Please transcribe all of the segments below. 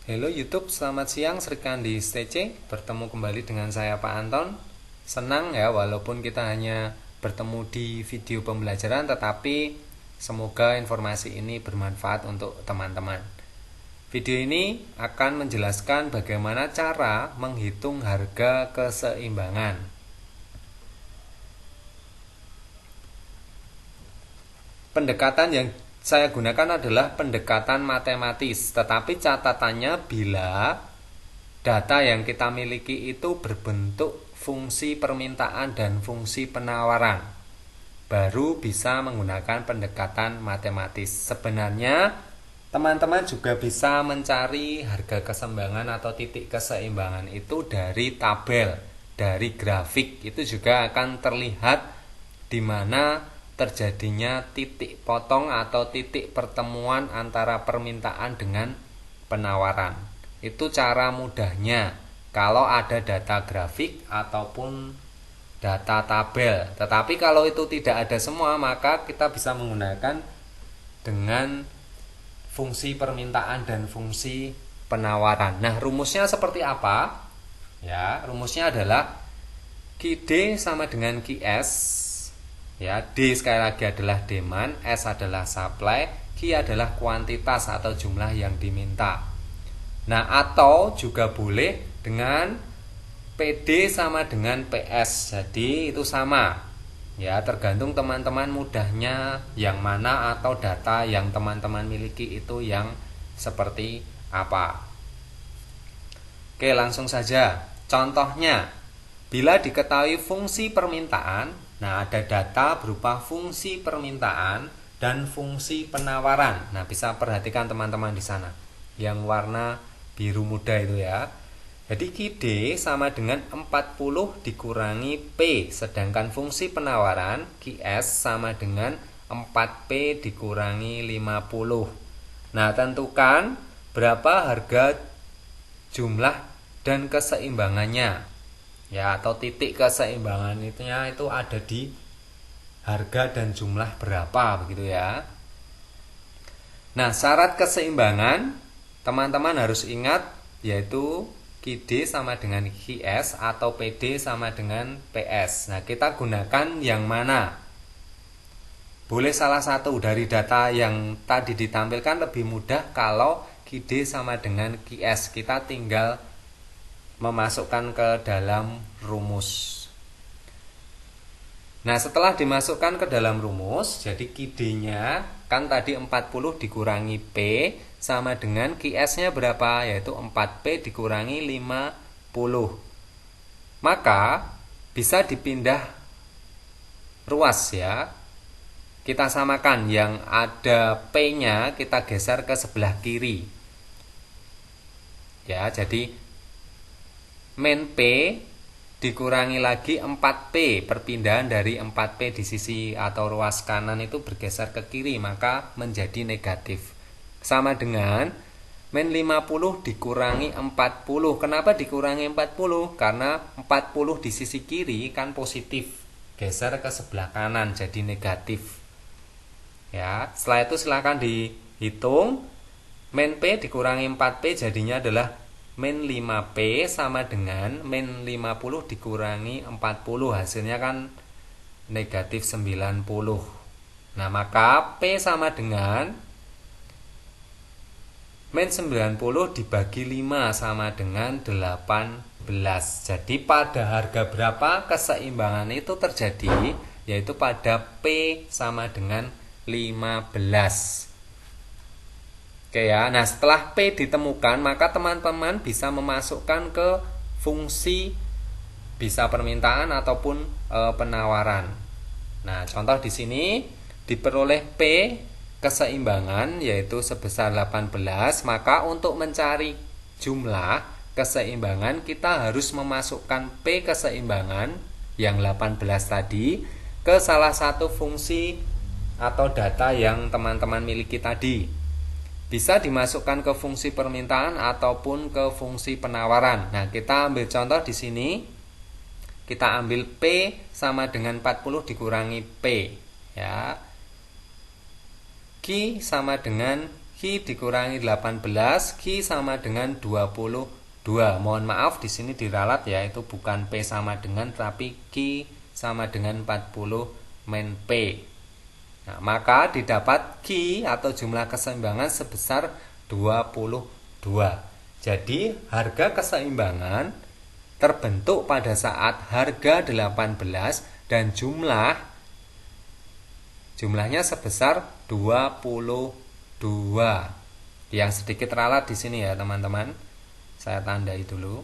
Halo YouTube, selamat siang, Srikandi STC. Bertemu kembali dengan saya Pak Anton. Senang ya, walaupun kita hanya bertemu di video pembelajaran, tetapi semoga informasi ini bermanfaat untuk teman-teman. Video ini akan menjelaskan bagaimana cara menghitung harga keseimbangan. Pendekatan yang saya gunakan adalah pendekatan matematis, tetapi catatannya bila data yang kita miliki itu berbentuk fungsi permintaan dan fungsi penawaran, baru bisa menggunakan pendekatan matematis. Sebenarnya teman-teman juga bisa mencari harga keseimbangan atau titik keseimbangan itu dari tabel, dari grafik. Itu juga akan terlihat di mana terjadinya titik potong atau titik pertemuan antara permintaan dengan penawaran. Itu cara mudahnya kalau ada data grafik ataupun data tabel. Tetapi kalau itu tidak ada semua, maka kita bisa menggunakan dengan fungsi permintaan dan fungsi penawaran. Nah, rumusnya seperti apa? Ya, rumusnya adalah QD sama dengan QS. Ya, D sekali lagi adalah demand, S adalah supply, Q adalah kuantitas atau jumlah yang diminta. Nah, atau juga boleh dengan PD sama dengan PS. Jadi itu sama. Ya, tergantung teman-teman mudahnya yang mana atau data yang teman-teman miliki itu yang seperti apa. Oke, langsung saja. Contohnya, bila diketahui fungsi permintaan, nah ada data berupa fungsi permintaan dan fungsi penawaran. Nah, bisa perhatikan teman-teman di sana. Yang warna biru muda itu ya. Jadi QD sama dengan 40 dikurangi P, sedangkan fungsi penawaran QS sama dengan 4P dikurangi 50. Nah, tentukan berapa harga, jumlah, dan keseimbangannya. Ya, atau titik keseimbangan itu ada di harga dan jumlah berapa begitu ya. Nah, syarat keseimbangan teman-teman harus ingat yaitu QD sama dengan QS atau PD sama dengan PS. Nah, kita gunakan yang mana? Boleh salah satu dari data yang tadi ditampilkan, lebih mudah kalau QD sama dengan QS. Kita tinggal memasukkan ke dalam rumus. Nah, setelah dimasukkan ke dalam rumus, jadi QD-nya kan tadi 40 dikurangi P sama dengan QS-nya berapa? Yaitu 4P dikurangi 50. Maka bisa dipindah ruas ya. Kita samakan, yang ada P-nya kita geser ke sebelah kiri. Ya, jadi min P dikurangi lagi 4P, perpindahan dari 4P di sisi atau ruas kanan itu bergeser ke kiri, maka menjadi negatif. Sama dengan min 50 dikurangi 40. Kenapa dikurangi 40? Karena 40 di sisi kiri kan positif, geser ke sebelah kanan jadi negatif. Ya, setelah itu silakan dihitung. Min P dikurangi 4P jadinya adalah min 5P sama dengan min 50 dikurangi 40, hasilnya kan negatif 90. Nah, maka P sama dengan min 90 dibagi 5 sama dengan 18. Jadi pada harga berapa keseimbangan itu terjadi? Yaitu pada P sama dengan 15. Oke ya, nah setelah P ditemukan, maka teman-teman bisa memasukkan ke fungsi, bisa permintaan ataupun penawaran. Nah, contoh di sini diperoleh P keseimbangan yaitu sebesar 18, maka untuk mencari jumlah keseimbangan kita harus memasukkan P keseimbangan yang 18 tadi ke salah satu fungsi atau data yang teman-teman miliki tadi. Bisa dimasukkan ke fungsi permintaan ataupun ke fungsi penawaran. Nah, kita ambil contoh di sini. Kita ambil P sama dengan 40 dikurangi P. Ya. Q sama dengan Q dikurangi 18, Q sama dengan 22. Mohon maaf di sini diralat ya, itu bukan P sama dengan tapi Q sama dengan 40 min P. Nah, maka didapat Q atau jumlah keseimbangan sebesar 22. Jadi harga keseimbangan terbentuk pada saat harga 18 dan jumlahnya sebesar 22. Yang sedikit ralat di sini ya teman-teman. Saya tandai dulu.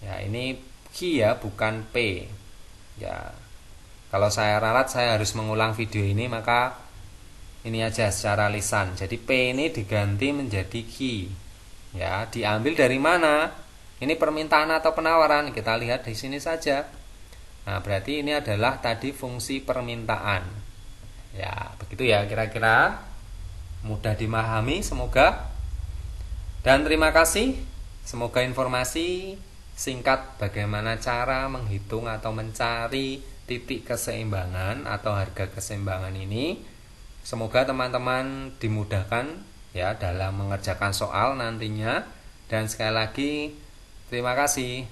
Ya, ini Q ya, bukan P. Ya. Kalau saya ralat saya harus mengulang video ini, maka ini aja secara lisan. Jadi P ini diganti menjadi Q. Ya, diambil dari mana? Ini permintaan atau penawaran? Kita lihat di sini saja. Nah, berarti ini adalah tadi fungsi permintaan. Ya, begitu ya kira-kira. Mudah dimahami semoga. Dan terima kasih. Semoga informasi singkat bagaimana cara menghitung atau mencari titik keseimbangan atau harga keseimbangan ini, semoga teman-teman dimudahkan ya dalam mengerjakan soal nantinya. Dan sekali lagi terima kasih.